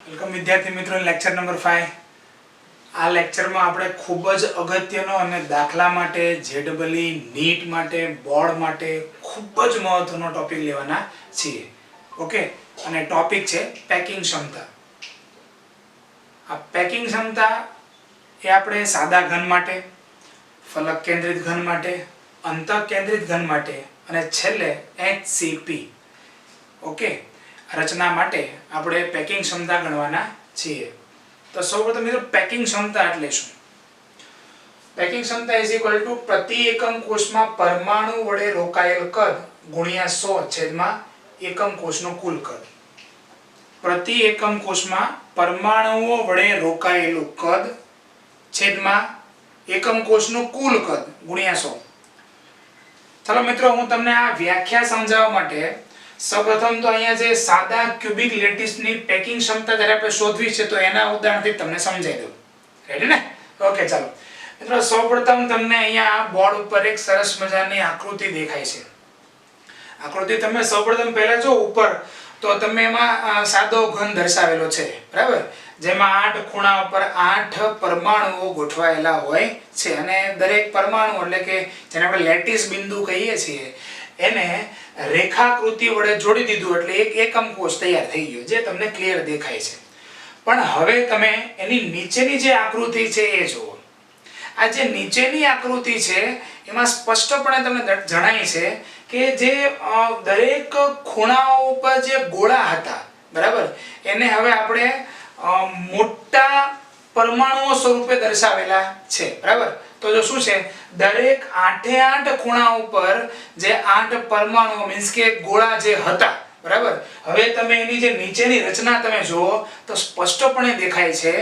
Welcome વિદ્યાર્થી મિત્રો, lecture number 5। આ લેક્ચરમાં આપણે ખૂબ જ અગત્યનો અને દાખલા માટે, જેડબલઈ, નીટ માટે, બોર્ડ માટે ખૂબ જ મહત્વનો ટોપિક લેવાના છીએ। ઓકે, અને ટોપિક છે પેકિંગ ક્ષમતા। આ પેકિંગ ક્ષમતા એ આપણે સાદા ઘન માટે, ફલક કેન્દ્રિત ઘન માટે, અંતઃ કેન્દ્રિત ઘન માટે અને છેલ્લે HCP ઓકે રચના માટે આપણે પેકિંગ ક્ષમતા ગણવાના છીએ। તો સૌપ્રથમ મિત્રો પેકિંગ ક્ષમતા એટલે શું? પેકિંગ ક્ષમતા ઇઝ ઇક્વલ ટુ પ્રતિ એકમ કોષમાં પરમાણુ વડે રોકાયેલ કદ ગુણ્યા 100 છેદમાં એકમ કોષનું કુલ કદ। પ્રતિ એકમ કોષમાં પરમાણુઓ વડે રોકાયેલું કદ છેદમાં એકમ કોષનું કુલ કદ ગુણ્યા 100। ચાલો મિત્રો, હું તમને આ વ્યાખ્યા સમજાવવા માટે સૌપ્રથમ તો અહીંયા જે સાદા ક્યુબિક લેટિસની પેકિંગ ક્ષમતા જ્યારે આપણે શોધવી છે તો એના ઉદાહરણથી તમને સમજાવી દઉં। રેડી ને? ઓકે, ચાલો મિત્રો, સૌપ્રથમ તમને અહીંયા બોર્ડ ઉપર એક સરસ મજાની આકૃતિ દેખાય છે। આકૃતિ તમે સૌપ્રથમ પહેલા જો ઉપર તો તમે એમાં સાદો ઘન દર્શાવેલો છે, બરાબર, જેમાં 8 ખૂણા ઉપર 8 પરમાણુઓ ગોઠવાયેલા હોય છે અને દરેક પરમાણુ એટલે કે જેને આપણે લેટિસ બિંદુ કહીએ છીએ એને રેખાકૃતિ વડે જોડી દીધું એટલે એક એકમ કોષ તૈયાર થઈ ગયો, જે તમને ક્લિયર દેખાય છે। પણ હવે તમે એની નીચેની જે આકૃતિ છે એ જુઓ। આ જે નીચેની આકૃતિ છે એમાં સ્પષ્ટપણે તમને જણાય છે કે જે દરેક ખૂણાઓ ઉપર જે ગોળા હતા, બરાબર, એને હવે આપણે મોટા પરમાણુઓ સ્વરૂપે દર્શાવેલા છે, બરાબર। તો જો શું છે, દરેક 8 ખૂણા ઉપર જે 8 પરમાણુઓ મીન્સ કે ગોળા જે હતા, બરાબર, હવે તમે એની જે નીચેની રચના તમે જુઓ તો સ્પષ્ટપણે દેખાય છે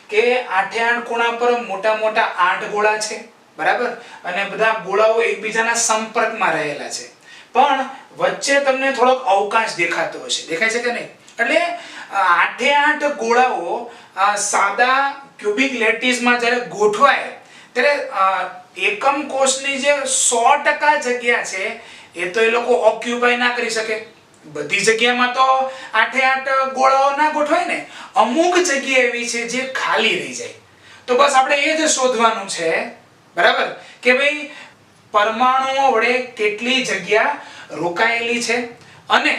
કે 8 ખૂણા પર મોટા મોટા 8 ગોળા છે, બરાબર, અને બધા ગોળાઓ એકબીજાના સંપર્કમાં રહેલા છે, પણ વચ્ચે તમને થોડોક અવકાશ દેખાતો હશે, દેખાય છે કે નહીં? એટલે 8 ગોળાઓ સાદા ક્યુબિક લેટિસમાં જ્યારે ગોઠવાય ત્યારે એકમ કોષની જે 100% જગ્યા છે એ તો એ લોકો ઓક્યુપાય ના કરી શકે। બધી જગ્યામાં તો 8 ગોળાઓ ના ગોઠવાય ને, અમુક જગ્યા એવી છે જે ખાલી રહી જાય। તો બસ આપણે એ જ શોધવાનું છે, બરાબર, કે ભાઈ પરમાણુઓ વડે કેટલી જગ્યા રોકાયેલી છે અને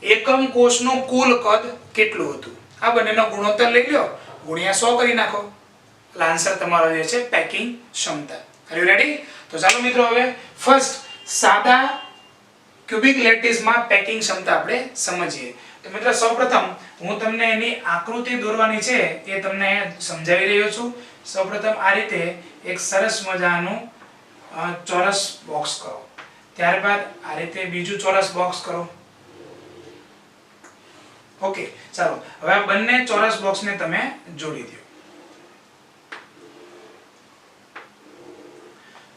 એકમ કોષનું કુલ કદ કેટલું હતું। આ બંનેનો ગુણોત્તર લઈ લો, ગુણ્યા 100 કરી નાખો, એટલે આન્સર તમારો જે છે પેકિંગ ક્ષમતા। Are you ready? તો ચાલો મિત્રો, હવે ફર્સ્ટ સાદા ક્યુબિક લેટિસમાં પેકિંગ ક્ષમતા આપણે સમજીએ। તો મિત્રો સૌપ્રથમ હું તમને એની આકૃતિ દોરવાની છે એ તમને સમજાવી રહ્યો છું। સૌપ્રથમ આ રીતે એક સરસ મજાનું ચોરસ બોક્સ કરો, ત્યારબાદ આ રીતે બીજું ચોરસ બોક્સ કરો। ઓકે, ચાલો હવે આ બંને ચોરસ બોક્સને તમે જોડી દો।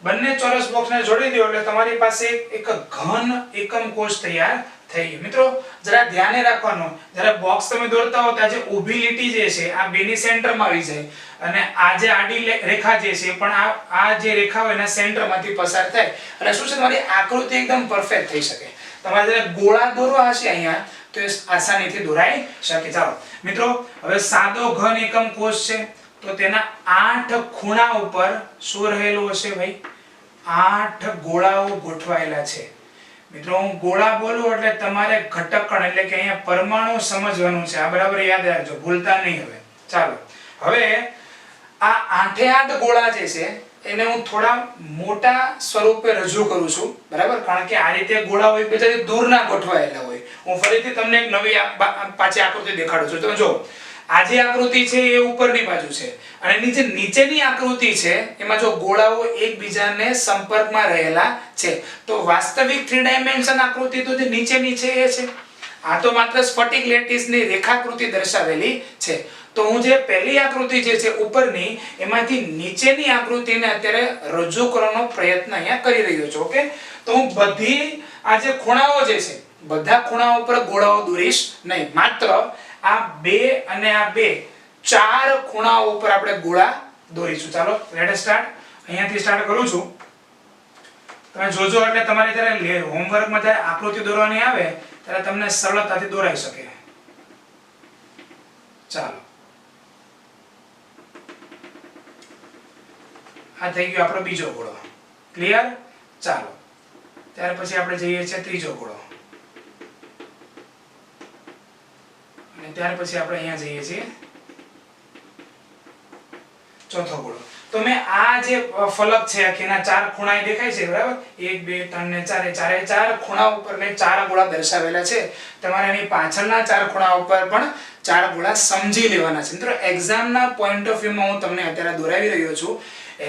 બંને ચોરસ બોક્સને જોડી દો એટલે તમારી પાસે એક ઘન એકમ કોષ તૈયાર થઈ ગયો। મિત્રો જરા ધ્યાને રાખવાનું, જ્યારે બોક્સ તમે દોરતા હો ત્યાં જે ઊભી લીટી જે છે આ બેની સેન્ટરમાં આવી જાય અને આ જે આડી રેખા જે છે પણ આ જે રેખા હોય એના સેન્ટરમાંથી પસાર થાય અને શું છે, તમારી આકૃતિ એકદમ પરફેક્ટ થઈ શકે। તમારે જ્યારે ગોળા દોરવા હશે અહીંયા તો એ આસાનીથી દોરાઈ શકે। ચાલો મિત્રો, હવે સાદો ઘન એકમ કોષ છે તો તેના 8 ખૂણા ઉપર શું રહેલું હશે ભાઈ? 8 ગોળાઓ ગોઠવાયેલા છે। મિત્રો હું ગોળા બોલું એટલે તમારે ઘટકણ એટલે કે અહીંયા પરમાણુ સમજવાનું છે, આ બરાબર યાદ રાખજો, ભૂલતા નહીં। હવે ચાલો, હવે આ 8 ગોળા જે છે એને હું થોડા મોટા સ્વરૂપે રજૂ કરું છું, બરાબર, કારણ કે આ રીતે ગોળાઓ એકબીજાથી દૂર ના ગોઠવાયેલા હોય। હું ફરીથી તમને એક નવી પાછી આકૃતિ દેખાડું છું। તમે જો આ જે આકૃતિ છે એ ઉપરની બાજુ છે અને એની જે નીચેની આકૃતિ છે એમાં જો ગોળાઓ એકબીજાને સંપર્કમાં રહેલા છે, તો વાસ્તવિક 3 ડાયમેન્શન આકૃતિ તો જે નીચેની છે એ છે। આ તો માત્ર સ્ફટિક લેટિસની રેખાકૃતિ દર્શાવેલી છે। તો હું જે પહેલી આકૃતિ જે છે ઉપરની એમાંથી નીચેની આકૃતિને અત્યારે રજૂ કરવાનો પ્રયત્ન અહીંયા કરી રહ્યો છું। ઓકે, તો હું બધી આ જે ખૂણાઓ જે છે બધા ખૂણાઓ પર ગોળાઓ દોરીશ નહીં, માત્ર આ 2 અને આ 2 4 ખૂણાઓ ઉપર આપણે ગોળા દોરીશું। ચાલો લેટ અસ સ્ટાર્ટ, અહીંયાથી સ્ટાર્ટ કરું છું, તમે જોજો એટલે તમારે જ્યારે હોમવર્કમાં જ્યારે આકૃતિ દોરવાની આવે ત્યારે તમને સરળતાથી દોરાઈ શકે। ચાલો આ થઈ ગયો આપણો બીજો ગોળો. ક્લિયર? ચાલો ત્યાર પછી આપણે જઈએ છીએ ત્રીજો ગોળો અને ત્યાર પછી આપણે અહીંયા જઈએ છીએ ચોથો ગોળો. તો મેં આ જે ફલક છે આખીના ચાર ખૂણા દેખાય છે બરાબર, 1 2 3 ને 4 ચારે ચાર ખૂણા ઉપર મેં ચાર ગોળા દર્શાવેલા છે. તમારે એની પાછળના ચાર ખૂણા ઉપર પણ ચાર ગોળા સમજી લેવાના છે. મિત્રો એક્ઝામના પોઈન્ટ ઓફ વ્યૂમાં હું તમને અત્યારે દોરાવી રહ્યો છું.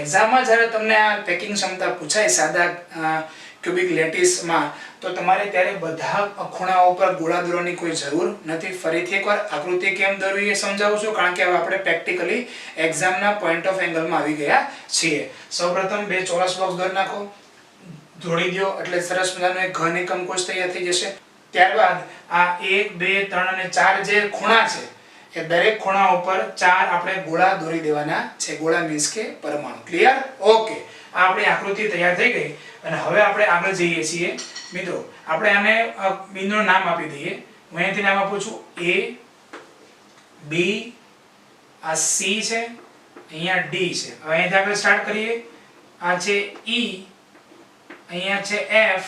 એક્ઝામમાં જ્યારે તમને આ પેકિંગ ક્ષમતા પૂછાય સાદા ક્યુબિક લેટિસમાં, તો તમારે ત્યારે બધા ખૂણાઓ પર ગોળા દોરવાની કોઈ જરૂર નથી. ફરીથી એકવાર આકૃતિ કેમ દોરવી એ સમજાવું છું, કારણ કે હવે આપણે પ્રેક્ટિકલી એક્ઝામના પોઈન્ટ ઓફ એંગલમાં આવી ગયા છીએ. સૌપ્રથમ બે ચોરસ બોક્સ દોરી નાખો, જોડી દો એટલે સરસ મજાનો એક ઘન એકમ કોષ તૈયાર થઈ જશે. ત્યારબાદ આ 1 2 3 અને 4 જે ખૂણા છે એ દરેક ખૂણા ઉપર ચાર આપણે ગોળા દોરી દેવાના છે. ગોળા મીન્સ કે પરમાણુ. ક્લિયર? ઓકે, આ આપણી આકૃતિ તૈયાર થઈ ગઈ અને હવે આપણે આગળ જઈએ છીએ. મિત્રો આપણે આને બિંદુનું નામ આપી દઈએ. હું અહીંથી નામ આપું છું A, B, આ C છે, અહીંયા D છે. હવે અહીંથી આપણે સ્ટાર્ટ કરીએ. આ છે E, અહીંયા છે F,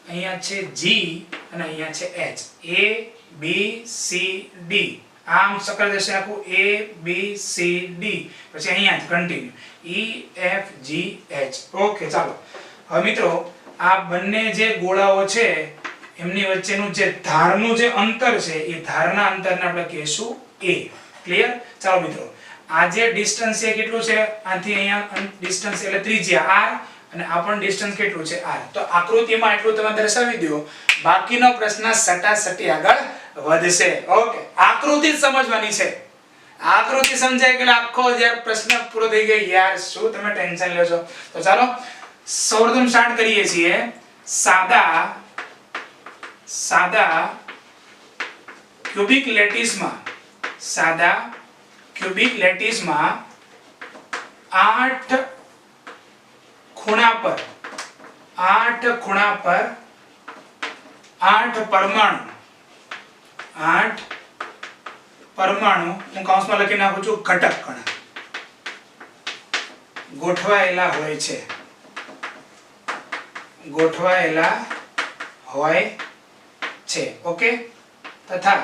અહીંયા છે G અને અહીંયા છે H. A B C D આમ સકળ જશે આખું A B C D. પછી અહીંયા continue E F G H. Okay ચાલો હવે મિત્રો આ બંને જે ગોળાઓ છે એમની વચ્ચેનું જે ધારનું જે અંતર છે એ ધારના અંતરને આપણે કહીશું A. ક્લિયર? ચાલો મિત્રો આ જે ડિસ્ટન્સ છે કેટલું છે, આથી અહીંયા ડિસ્ટન્સ એટલે ત્રિજ્યા R અને આ પણ ડિસ્ટન્સ કેટલું છે R. તો આકૃતિમાં એટલું તમે દર્શાવી દો, બાકીનો પ્રશ્ન સટાસટી આગળ વધશે. ઓકે, આકૃતિ સમજવાની છે. આકૃતિ સમજાય એટલે આખો જ્યારે પ્રશ્ન પૂરો થઈ ગયો. યાર શું તમે ટેન્શન લ્યો છો? તો ચાલો સૌપ્રથમ સ્ટાર્ટ કરીએ છીએ. સાદા ક્યુબિક લેટિસમાં 8 ખૂણા પર 8 પરમાણુ હું કૌંસમાં લખી નાખું છું ઘટક કણ ગોઠવાયેલા હોય છે. ઓકે, તથા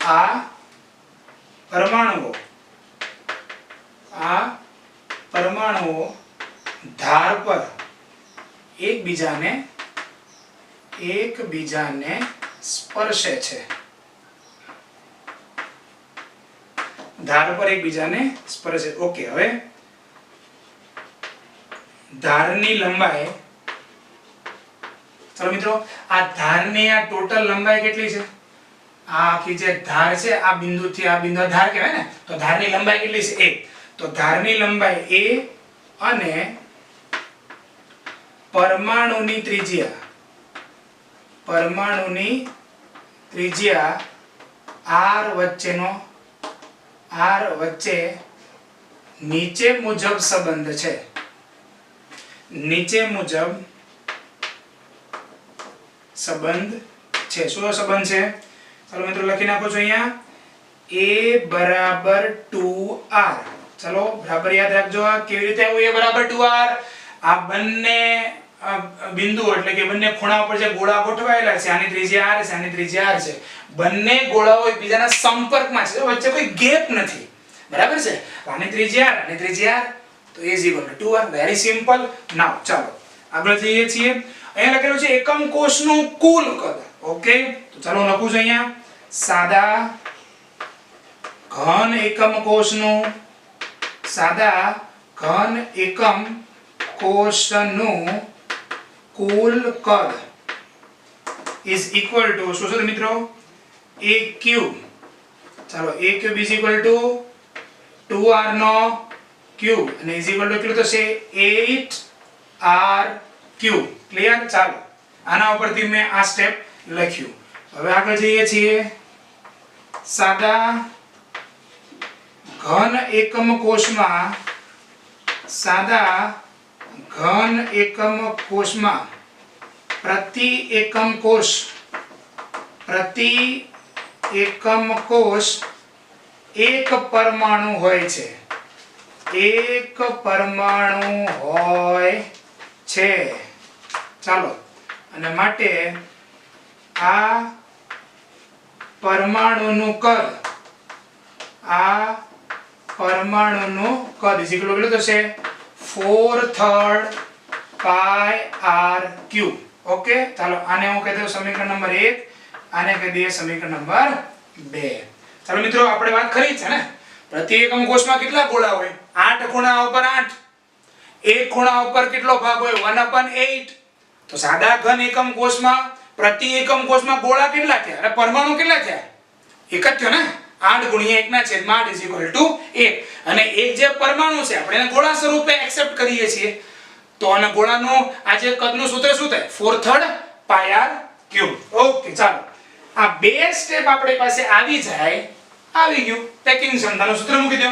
આ પરમાણુઓ ધાર પર એકબીજાને સ્પર્શે છે. ઓકે, હવે ધારની લંબાઈ, ચલો મિત્રો આ ધારની આ ટોટલ લંબાઈ કેટલી છે? આ આખી જે ધાર છે આ બિંદુથી આ બિંદુ ધાર કહેવાય ને, તો ધારની લંબાઈ કેટલી છે? 1. તો ધારની લંબાઈ A અને પરમાણુની ત્રિજ્યા R વચ્ચે નીચે મુજબ સંબંધ છે. શું સંબંધ છે? ચાલો મિત્રો લખી નાખો છો અહીંયા A બરાબર 2R. ચલો બરાબર યાદ રાખજો. આ કેવી રીતે આવ્યું? A બરાબર 2R. આ બંને બિંદુ એટલે કે બંને ખૂણા ઉપર જે ગોળા ગોઠવાયેલા છે, આની ત્રિજ્યા R છે, આની ત્રિજ્યા R છે. બંને ગોળાઓ એકબીજાના સંપર્કમાં છે, વચ્ચે કોઈ ગેપ નથી. બરાબર છે? આની ત્રિજ્યા R, આની ત્રિજ્યા R, તો A = 2R. Very simple. નાઉ ચાલો આગળ જઈએ છીએ. અહીંયા લખેલું છે એકમ કોષનું કુલ કદ. ઓકે, તો ચાલો હું લખું છું અહીંયા સાદા ઘન એકમ કોષનું કુલ કદ is equal to શું છે મિત્રો? A cube. ચાલો A cube is equal to 2R નો ક્યુબ અને is equal to કેટલું થશે? 8R cube. ક્લિયર? ચાલો આના ઉપરથી મેં આ સ્ટેપ લખ્યું. હવે આગળ જઈએ છીએ. સાદા ઘન એકમ પ્રતિ એકમ કોષ એક પરમાણુ હોય છે, એક પરમાણુ હોય છે. ચાલો, અને માટે આ પરમાણુનું કદ, આ પરમાણુનું કદ કેટલું થશે 4/3 પાઈ આર ક્યુબ. ઓકે, ચાલો આને હું કહી દઉં સમીકરણ નંબર 1, આને કહી દઈએ સમીકરણ નંબર 2. ચાલો મિત્રો, આપણે વાત કરી છે ને પ્રતિ એકમ કોષમાં કેટલા ગોળા હોય? 8 ખૂણા ઉપર 8. એક ખૂણા ઉપર કેટલો ભાગ હોય? 1/8. તો સાદા ઘન એકમ કોષમાં પ્રતિ એકમ કોષમાં ગોળા કેટલા થયા અને પરમાણુ કેટલા થયા? એક જ થયો ને. 8 ગુણ્યા 1 ના છેદમાં 8 1. અને એક જે પરમાણુ છે આપણે એને ગોળા સ્વરૂપે એક્સેપ્ટ કરીએ છીએ. તો આના ગોળાનું આ જે કદનું સૂત્ર શું થાય? 4/3 પાઈ આર ક્યુબ. ઓકે, ચાલો આ બે સ્ટેપ આપણી પાસે આવી જાય, આવી ગયું. પેકિંગ ક્ષમતાનું સૂત્ર મૂકી દો.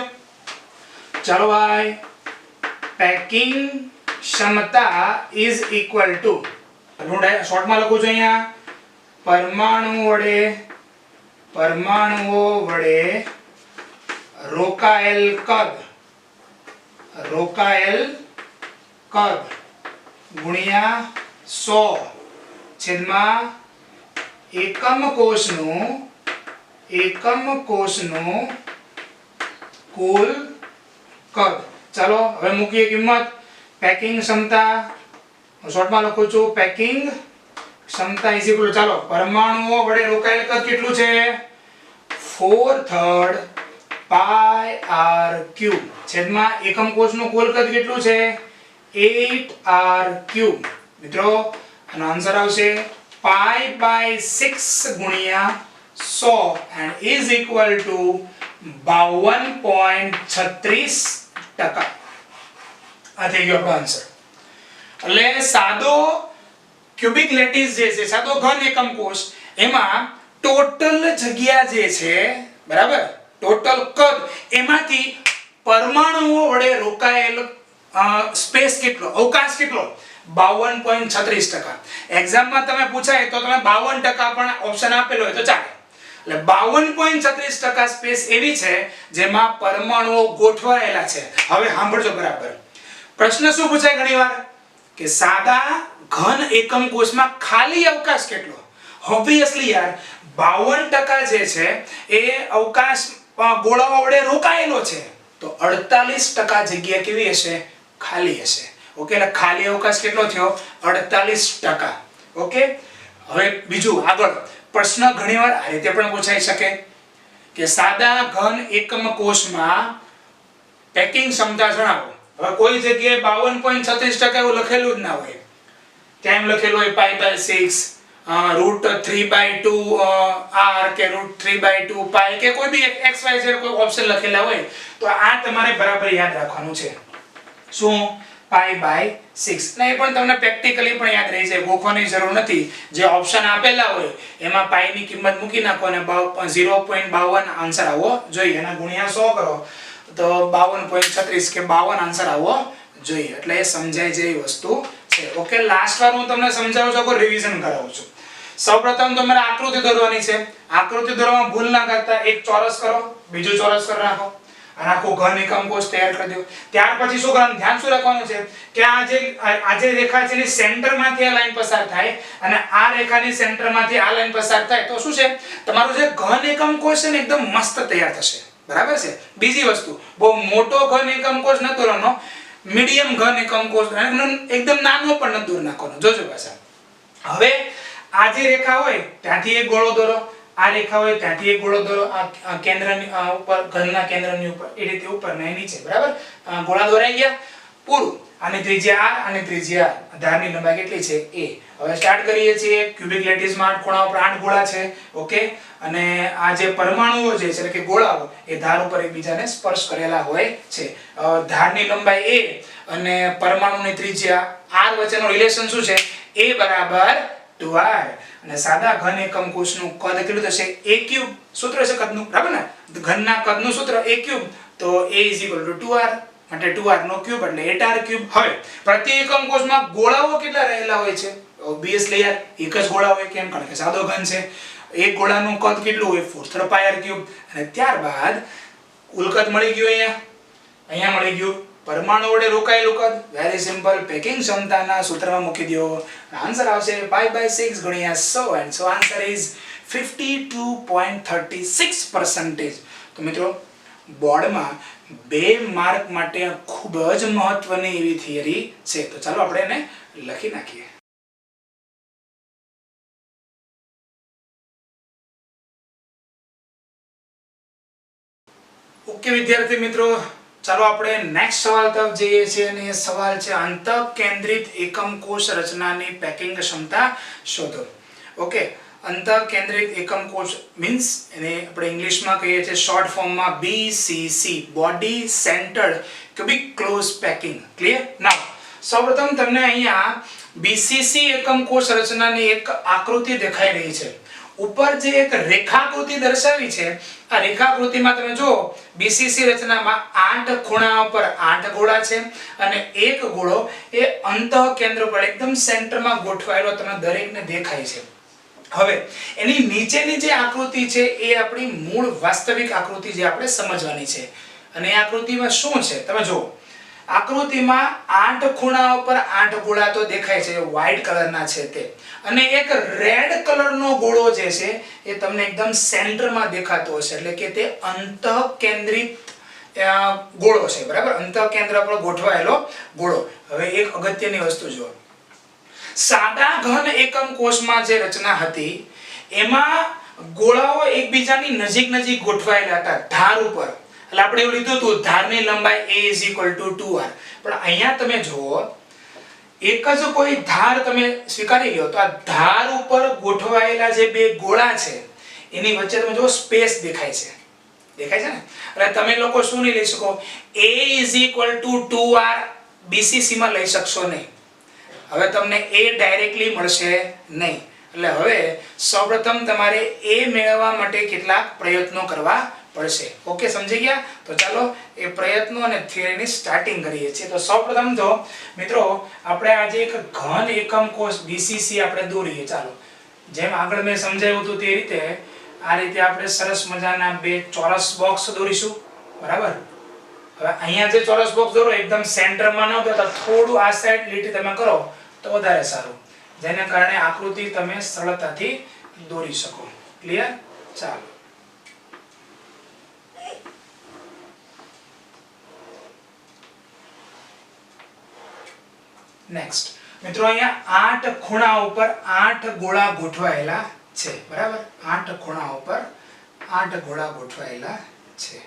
ચાલો ભાઈ, પેકિંગ ક્ષમતા ઇઝ ઇક્વલ ટુ, હું શોર્ટમાં લખું છું અહીંયા, પરમાણુઓ વડે રોકાયેલ કદ ગુણ્યા 100 છેદમાં એકમ કોષનું કુલ કદ. ચાલો હવે મૂકીએ કિંમત. પેકિંગ ક્ષમતા શોર્ટમાં લખું છું, પેકિંગ ક્ષમતા ઇઝ ઇક્વલ ટુ, ચાલો પરમાણુઓ વડે રોકાયેલ કદ કેટલું છે? 4/3 પાઈ આર ક્યુબ છેદમાં એકમ કોષનું કુલ કદ કેટલું છે? 8 r ક્યુબ. મિત્રો આનો આન્સર આવશે π/6 ગુણ્યા 100 and is equal to 52.36%. આ થઈ ગયો આપણો આન્સર. એટલે સાદો ક્યુબિક લેટિસ જે છે, સાદો ઘન એકમ કોષ, એમાં ટોટલ જગ્યા જે છે, બરાબર, ટોટલ કદ, એમાંથી પરમાણુઓ વડે રોકાયેલ સ્પેસ કેટલો, અવકાશ કેટલો? 52.36%. એક્ઝામમાં તમે પૂછાય તો તમે 52% પણ ઓપ્શન આપેલો હોય તો ચાલે. એટલે 52.36% સ્પેસ એવી છે જેમાં પરમાણુઓ ગોઠવાયેલા છે. હવે સાંભળજો બરાબર. પ્રશ્ન શું પૂછાય ઘણીવાર કે સાદા ઘન એકમ કોષમાં ખાલી અવકાશ કેટલો? ઓબ્વિયસલી યાર 52% જે છે એ અવકાશ ગોળાઓ વડે રોકાયેલો છે, તો 48% જગ્યા કેવી હશે? ખાલી હશે. ઓકે, એટલે ખાલી અવકાશ કેટલો થયો? 48%. ઓકે, હવે બીજું આગળ પ્રશ્ન ઘણીવાર આ રીતે પણ પૂછાઈ શકે કે સાદા ઘન એકમ કોષમાં પેકિંગ ક્ષમતા જણાવો. હવે કોઈ જગ્યાએ 52.36% એવું લખેલું જ ના હોય, ત્યાં એમ લખેલું હોય π/6, √3/2 r કે √3/2 પાઈ કે કોઈ બી xyz કોઈ ઓપ્શન લખેલા હોય, તો આ તમારે બરાબર યાદ રાખવાનું છે. શું? π/6. ને એ પણ તમને પ્રેક્ટિકલી પણ યાદ રહી જાય, ગોખવાની જરૂર નથી. જે ઓપ્શન આપેલા હોય એમાં પાઈ ની કિંમત મૂકી નાખો અને 0.52 આન્સર આવવો જોઈએ. એના ગુણ્યા 100 કરો તો 52.36 કે 52 આન્સર આવવો જોઈએ. એટલે એ સમજાય જેવી વસ્તુ છે. ઓકે, લાસ્ટ વાર હું તમને સમજાવું છું, રિવિઝન કરાવું છું. સૌપ્રથમ તમારે આકૃતિ દોરવાની છે. આકૃતિ દોરવામાં ભૂલ ના કરતા એક ચોરસ કરો, બીજું ચોરસ કરી નાખો અને આખો ઘન એકમ કોષ તૈયાર કરી દો. ત્યાર પછી શું કરવાનું? ધ્યાન શું રાખવાનું છે કે આ જે રેખા છે એની સેન્ટરમાંથી આ લાઈન પસાર થાય અને આ રેખાની સેન્ટરમાંથી આ લાઈન પસાર થાય તો શું છે? તમારું જે ઘન એકમ કોષ છે ને એકદમ મસ્ત તૈયાર થશે. બરાબર છે? બીજી વસ્તુ, બહુ મોટો ઘન એકમ કોષ ન દોરવાનો, મીડિયમ ઘન એકમ કોષ, એકદમ નાનો પણ ન દોર નાખવાનો. જોજો પાછા. હવે આ જે રેખા હોય ત્યાંથી એક ગોળો દોરો, આ રેખા હોય ત્યાંથી એક ગોળો દોરો, આ કેન્દ્રની ઉપર, ઘનના કેન્દ્રની ઉપર, એ રીતે ઉપર ને નીચે. બરાબર? ગોળા દોરાઈ ગયા, પૂરું. આની ત્રિજ્યા r અને ત્રિજ્યા r, ધારની લંબાઈ કેટલી છે? a. હવે સ્ટાર્ટ કરીએ છીએ. ક્યુબિક લેટિસમાં 8 ખૂણા ઉપર 8 ગોળા છે. ઓકે, અને આ જે પરમાણુઓ છે એટલે કે ગોળાઓ, એ ધાર ઉપર એકબીજાને સ્પર્શ કરેલા હોય છે. ધારની લંબાઈ a અને પરમાણુની ત્રિજ્યા r વચ્ચેનો રિલેશન શું છે? a બરાબર 2r. અને સાદા ઘન એકમ કોષનું કદ કેટલું થશે? a cube. સૂત્ર છે કદનું, બરાબર ને? ઘનના કદનું સૂત્ર a ક્યુબ, તો a = 2r, માટે 2r નો ક્યુબ એટલે 8r ક્યુબ. હવે પ્રતિ એકમ કોષમાં ગોળાઓ કેટલા રહેલા હોય છે? ઓબ્વિયસલી યાર એક જ ગોળા હોય. કેમ? કારણ કે સાદો ઘન છે. એક ગોળાનું કદ કેટલું હોય 4/3 પાઈ આર ક્યુબ અને ત્યારબાદ કુલ કદ મળી ગયું અહીંયા મળી ગયું પરમાણુ વડે રોકાયેલું કદ વેરી સિમ્પલ પેકિંગ ક્ષમતાના સૂત્રમાં મૂકી દો આન્સર આવશે π/6 ગુણ્યા 100 એન્ડ સો આન્સર ઇઝ 52.36%. તો મિત્રો બોર્ડમાં 2 માર્ક માટે ખૂબ જ મહત્વની એવી થિયરી છે. તો ચાલો આપણે એને લખી નાખીએ. ઓકે વિદ્યાર્થી મિત્રો, ચાલો આપણે નેક્સ્ટ સવાલ તરફ જઈએ છીએ અને એ સવાલ છે અંતઃકેન્દ્રિત એકમ કોષ રચનાની પેકિંગ ક્ષમતા શોધો. ઓકે, અંતઃકેન્દ્રિત એકમ કોષ મીન્સ એને આપણે ઇંગ્લિશમાં કહીએ છીએ શોર્ટ ફોર્મમાં BCC, body centred cubic close packing. Clear? Now સૌપ્રથમ તમને અહીંયા BCC એકમ કોષ રચનાની એક આકૃતિ દેખાઈ રહી છે. ઉપર જે એક રેખાકૃતિ દર્શાવી છે, આ રેખાકૃતિમાં તમે જો BCC રચનામાં 8 ખૂણા પર 8 ગોળા છે અને એક ગોળો એ અંતઃકેન્દ્ર પર એકદમ સેન્ટરમાં ગોઠવાયેલો તમને દરેકને દેખાય છે. હવે એની નીચેની જે આકૃતિ છે એ આપણી મૂળ વાસ્તવિક આકૃતિ જે આપણે સમજવાની છે. અને એ આકૃતિમાં શું છે તમે જુઓ. આકૃતિમાં 8 ખૂણા ઉપર 8 ગોળા તો દેખાય છે, વ્હાઈટ કલરના છે તે, અને એક રેડ કલરનો ગોળો જે છે એ તમને એકદમ સેન્ટરમાં દેખાતો હશે, એટલે કે તે અંતઃકેન્દ્રિત ગોળો છે. બરાબર, અંતઃકેન્દ્ર પર ગોઠવાયેલો ગોળો. હવે એક અગત્યની વસ્તુ જુઓ. સાદા ઘન એકમ કોષમાં જે રચના હતી એમાં ગોળાઓ એકબીજાની નજીક નજીક ગોઠવાયેલા હતા ધાર ઉપર. એટલે આપણે એવું લીધું હતું ધારની લંબાઈ a = 2r. પણ અહીંયા તમે જુઓ એક જ કોઈ ધાર તમે સ્વીકારી લ્યો તો આ ધાર ઉપર ગોઠવાયેલા જે બે ગોળા છે એની વચ્ચે તમે જો સ્પેસ દેખાય છે. દેખાય છે ને? એટલે તમે લોકો શું નહીં લઈ શકો, a = 2r BCC માં લઈ શકશો નહીં. હવે તમને a ડાયરેક્ટલી મળશે નહીં. એટલે હવે સૌપ્રથમ તમારે a મેળવવા માટે કેટલાક પ્રયત્નો કરવા પડશે. ઓકે, સમજી ગયા? તો ચાલો એ પ્રયત્નો અને થિયરીની સ્ટાર્ટિંગ કરીએ છીએ. તો સૌપ્રથમ તો મિત્રો આપણે આજે એક ઘન એકમ કોષ BCC આપણે દોરીએ. ચાલો જેમ આગળ મેં સમજાવ્યું હતું તે રીતે આ રીતે આપણે સરસ મજાના બે ચોરસ બોક્સ દોરીશું. બરાબર, હવે અહીંયા જે ચોરસ બોક્સ દોરો એકદમ સેન્ટરમાં ન દોરતા થોડું આ સાઈડ લીટી તમે કરો તો વધારે સારું, જેને કારણે આકૃતિ તમે સરળતાથી દોરી શકો. ક્લિયર? ચાલો નેક્સ્ટ મિત્રો, અહીંયા 8 ખૂણા ઉપર 8 ગોળા ગોઠવાયેલા છે. બરાબર, 8 ખૂણા ઉપર 8 ગોળા ગોઠવાયેલા છે.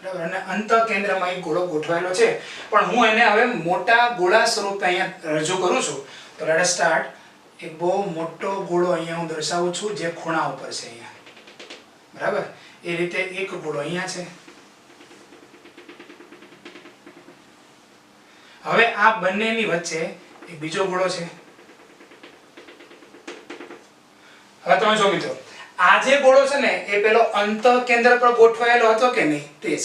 બરાબર, અને અંતઃકેન્દ્રમાં એક ગોળો ગોઠવાયેલો છે, પણ હું એને હવે મોટા ગોળા સ્વરૂપે અહીંયા રજૂ કરું છું. તો લેટ અસ સ્ટાર્ટ. એક બહુ મોટો ગોળો અહીંયા હું દર્શાવું છું જે ખૂણા ઉપર છે અહીંયા. બરાબર, એ રીતે એક ગોળો અહીંયા છે. હવે આ બંનેની વચ્ચે એક બીજો ગોળો છે. હવે તમે જો મિત્રો, આ જે ગોળો છે ને એ પેલો અંતઃકેન્દ્ર પર ગોઠવાયેલો હતો કે નહીં તે છે.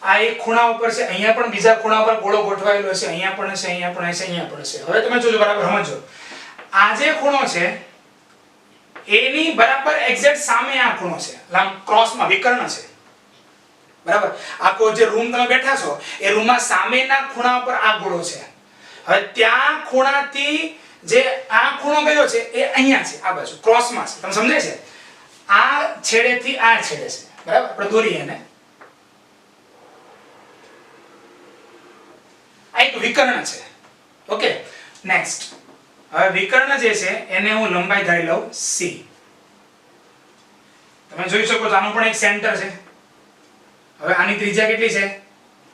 આ એક ખૂણા ઉપર છે, અહીંયા પણ બીજા ખૂણા પર ગોળો ગોઠવાયેલો છે, અહીંયા પણ છે, અહીંયા પણ છે, અહીંયા પણ છે. હવે તમે જોજો, બરાબર સમજો. આ જે ખૂણો છે એની બરાબર એક્ઝેક્ટ સામે આ ખૂણો છે, આમ ક્રોસમાં વિકર્ણ છે. બરાબર, આખો જે રૂમ તમે બેઠા છો એ રૂમમાં સામેના ખૂણા પર આ ગોળો છે. હવે ત્યાં ખૂણાથી જે આ ખૂણો ગયો છે એ અહીંયા છે, આ બાજુ ક્રોસમાં છે. તમને સમજાય છે? આ છેડેથી આ છેડે છે. બરાબર, આપણે દોરીએ એને. આ એક વિકર્ણ છે. Okay, next. હવે વિકર્ણ જે છે એને હું લંબાઈ ધારી લઉં c. તમે જોઈ શકો છો આનું પણ એક સેન્ટર છે. હવે આની ત્રિજ્યા કેટલી છે?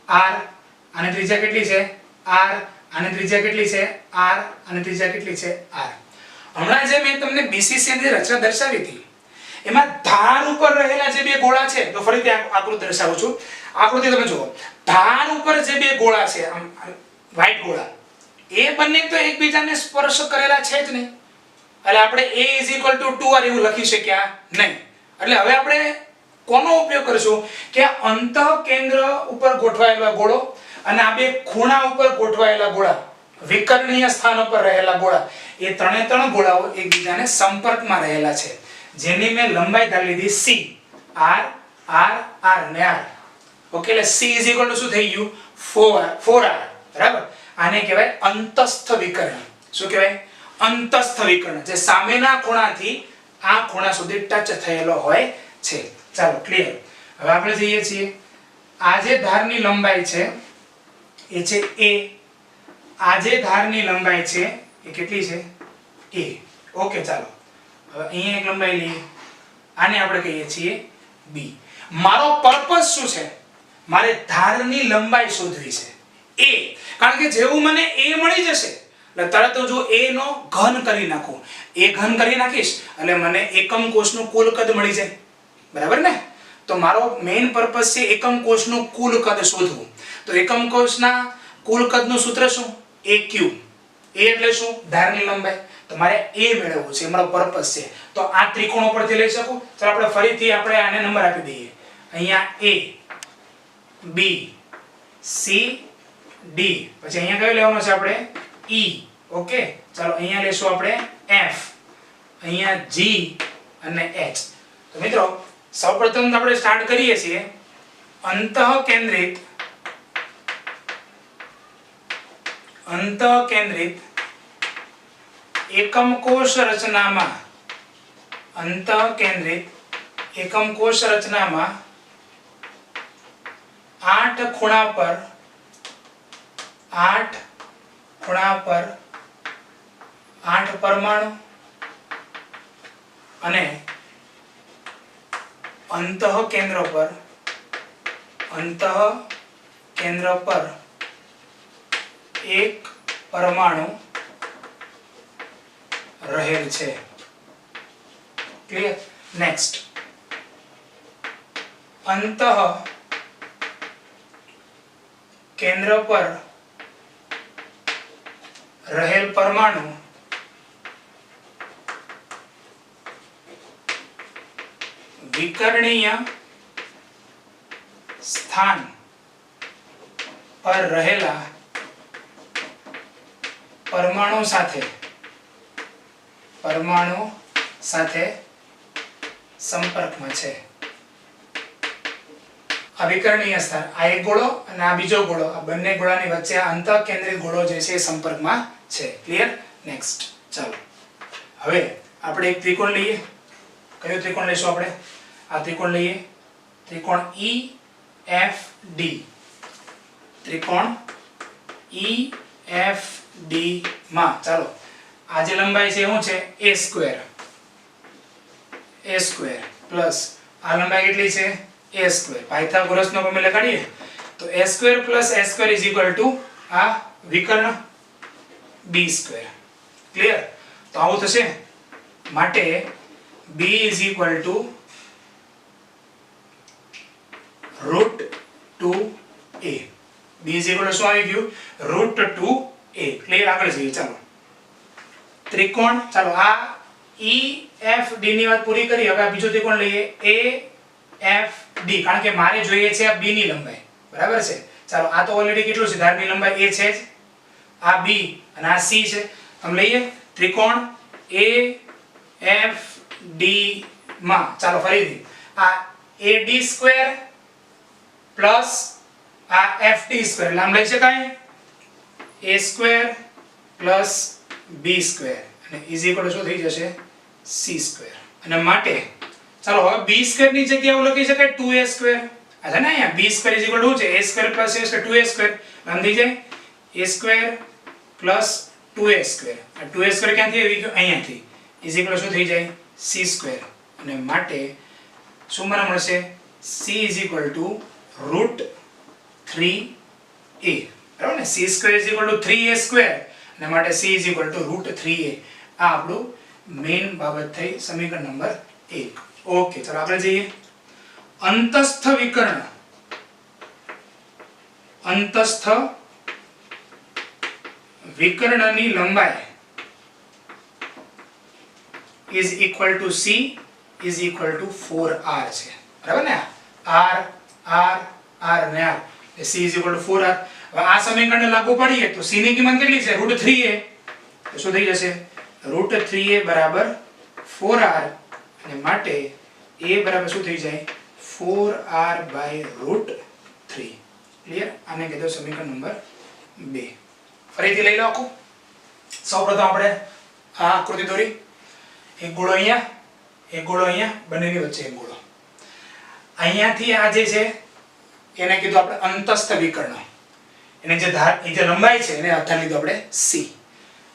r. આની ત્રિજ્યા કેટલી છે? r. આની ત્રિજ્યા કેટલી છે? r. આની ત્રિજ્યા કેટલી છે? r. હમણાં જે મેં તમને BCC ની રચના દર્શાવી હતી એમાં ધાર ઉપર રહેલા જે બે ગોળા છે, તો ફરીથી આકૃતિ દર્શાવું છું. આકૃતિ તમે જુઓ, ધાર ઉપર જે બે ગોળા છે આમ વ્હાઈટ ગોળા, એ બંને તો એકબીજાને સ્પર્શ કરેલા છે જ નહીં. એટલે આપણે a = 2r એવું લખી શક્યા નહીં. એટલે હવે આપણે કોનો ઉપયોગ કરશું કે અંતઃકેન્દ્ર ઉપર ગોઠવાયેલો ગોળો અને આ બે ખૂણા ઉપર ગોઠવાયેલા ગોળા, વિકર્ણીય સ્થાન ઉપર રહેલા ગોળા, એ ત્રણે ત્રણ ગોળાઓ એકબીજાને સંપર્કમાં રહેલા છે, જેની મેં લંબાઈ ધારી લીધી c, r r r અને r. ઓકે, એટલે c = શું થઈ ગયું 4r. બરાબર. આને કહેવાય અંતસ્થ વિકર્ણ. શું કહેવાય? અંતસ્થ વિકર્ણ, જે સામેના ખૂણાથી આ ખૂણા સુધી ટચ થયેલો હોય છે. ચાલો ક્લિયર. હવે આપણે જઈએ છીએ આ જે ધારની લંબાઈ છે એ છે a. આ જે ધારની લંબાઈ છે એ કેટલી છે? a. ઓકે, ચાલો હવે અહીંયા એક લંબાઈ લઈએ, આને આપણે કહીએ છીએ b. મારો પર્પસ શું છે? મારે ધારની લંબાઈ શોધવી છે a. કારણ કે જેવું મને a મળી જશે એટલે તરત જો a નો ઘન કરી નાખું, a ઘન કરી નાખીશ એટલે મને એકમ કોષનું કુલ કદ મળી જાય. બરાબર ને? તો મારો મેઇન પર્પસ છે એકમ કોષનું કુલ કદ શોધવું. તો એકમ કોષના કુલ કદનું સૂત્ર શું? aq. a એટલે શું? ધારની લંબાઈ. તો મારે a મેળવવું છે, મારો પર્પસ છે. તો આ ત્રિકોણો પરથી લઈ શકું. ચાલો આપણે ફરીથી આપણે આને નંબર આપી દઈએ. અહીંયા a, b, c, d. પછી અહીંયા કયો લેવાનો છે આપણે? e. ઓકે, ચાલો અહીંયા લેશું આપણે f, અહીંયા g અને h. તો મિત્રો સૌપ્રથમ આપણે સ્ટાર્ટ કરીએ છીએ અંતઃકેન્દ્રિત એકમ કોષ રચનામાં, અંતઃકેન્દ્રિત એકમ કોષ રચનામાં 8 ખૂણા પર 8 પરમાણુ અને અંતઃકેન્દ્ર પર એક પરમાણુ રહેલ છે. ક્લિયર? નેક્સ્ટ, અંતઃકેન્દ્ર પર રહેલ પરમાણુ વિકર્ણીય સ્થાન પર રહેલા પરમાણુ સાથે સંપર્કમાં છે. આ વિકર્ણીય સ્થાન, આ એક ગોળો અને આ બીજો ગોળો, આ બંને ગોળાની વચ્ચે આ અંતઃકેન્દ્રિત ગોળો જે છે એ સંપર્કમાં છે. ક્લિયર? નેક્સ્ટ, ચાલો હવે આપણે એક ત્રિકોણ લઈએ. કયો ત્રિકોણ લઈશું આપણે? આ ત્રિકોણ લઈએ, ત્રિકોણ EFD. ત્રિકોણ EFD માં ચાલો આ જે લંબાઈ છે શું છે? a સ્ક્વેર પ્લસ આ લંબાઈ કેટલી છે? a square. પાયથાગોરસનો ફોર્મ્યુલા કાઢીએ તો a square plus a square is equal to આ વિકર્ણ b સ્ક્વેર. ક્લિયર? તો આવું થશે. માટે b is equal to √2a. b is equal to શું આવી ગયું? √2a. ક્લિયર? આગળ જઈએ. ચાલો ત્રિકોણ, ચાલો આ EFD ની વાત પૂરી કરી. હવે આ બીજો ત્રિકોણ લઈએ AFD, કારણ કે મારે જોઈએ છે આ b ની લંબાઈ. બરાબર છે? ચાલો આ તો ઓલરેડી કેટલું છે? ધારની લંબાઈ a છે જ, આ b અને આ c છે. આમ લઈએ ત્રિકોણ AFD માં ચાલો ફરીથી આ AD સ્ક્વેર પ્લસ આ FD સ્ક્વેર, એટલે આમ લઈ શકાય a square plus b square અને ઇઝ ઇક્વલ શું થઈ જશે? c square. અને માટે ચાલો હવે b સ્ક્વેર ની જગ્યાએ લખી શકાય 2a સ્ક્વેર. આ છે ને અહીંયા b square is equal to છે a square plus a square 2a square. આમ થઈ જાય a square plus 2a square. આ 2a સ્ક્વેર ક્યાંથી આવી ગયો? અહીંયાથી. ઇઝ ઇક્વલ શું થઈ જાય? c square. અને માટે શું મને મળશે? c is equal to √3a. બરાબર ને? c square is equal to 3a square અને માટે c is equal to √3a. આ આપણું મેઇન બાબત થઈ, સમીકરણ નંબર 1. ઓકે, ચાલો આગળ જઈએ. અંતસ્થ વિકર્ણની લંબાઈ is equal to c is equal to 4r છે. બરાબર ને? r r r અને r A c is equal to 4r. હવે આ સમીકરણને લાગુ પાડીએ તો c ની કિંમત કેટલી છે? √3a. તો શું થઈ જશે? √3a બરાબર 4r અને માટે a બરાબર શું થઈ જાય 4r/√3. ક્લિયર? આને કીધું સમીકરણ નંબર 2. ફરીથી લઈ લો આખું. સૌપ્રથમ આપણે આ આકૃતિ દોરી. એક ગોળો અહીંયા, એક ગોળો અહીંયા, બંનેની વચ્ચે એક ગોળો. અહીંયાથી આ જે છે એને કીધું આપણે અંતસ્થ વિકર્ણ. એને જે લંબાઈ છે એને અર્થ લીધો આપણે c.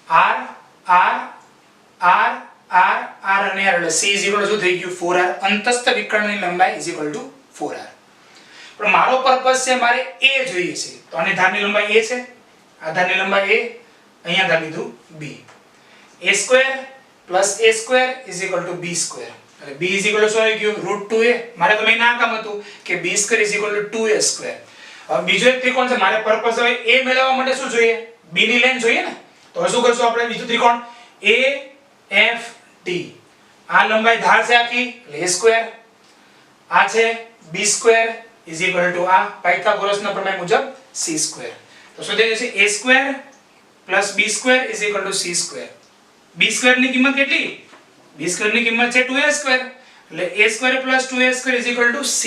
r r r r r અને r એટલે c શું થઈ ગયું 4r. અંતસ્થ વિકર્ણની લંબાઈ 4r. પણ મારો પર્પસ છે મારે a જોઈએ છે, તો આની ધારની લંબાઈ a છે, આ ધારની લંબાઈ a, અહીંયા ધાર લીધું b. a² + a² = b². એટલે b શું આવી ગયું √2a. મારે તો મેં ના કામ હતું કે b² = 2a². હવે બીજો એક ત્રિકોણ છે, મારે પર્પસ હવે a મેળવવા માટે શું જોઈએ? b ની લેન્થ જોઈએ ને. તો શું કરશું આપણે? બીજું ત્રિકોણ AFD. આ લંબાઈ ધાર છે આખી એટલે a². આ છે b² = આ પાયથાગોરસના પ્રમેય મુજબ c². તો શું થઈ જશે? a² + b² = c². b² ની કિંમત કેટલી? b² ની કિંમત છે 2a². એટલે a² + 2a² = c².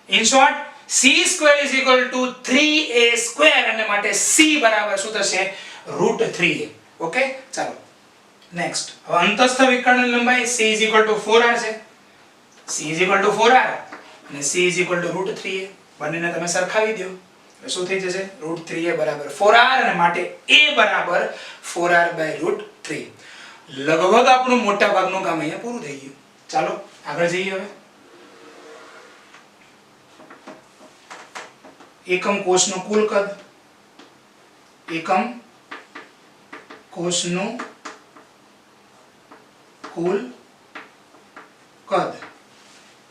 In short c² = 3a² અને માટે c બરાબર શું થશે? √3a. ઓકે, ચાલો નેક્સ્ટ. હવે અંતસ્થ વિકર્ણની લંબાઈ c = 4r છે. c = 4r અને c √3a. બંનેને તમે સરખાવી દો એટલે શું થઈ જશે? √3a = 4r અને માટે a = 4r/√3. લગભગ આપણું મોટા ભાગનું કામ અહીંયા પૂરું થઈ ગયું. ચાલો આગળ જઈએ. હવે એકમ કોષનું કુલ કદ, એકમ કોષનું કુલ કદ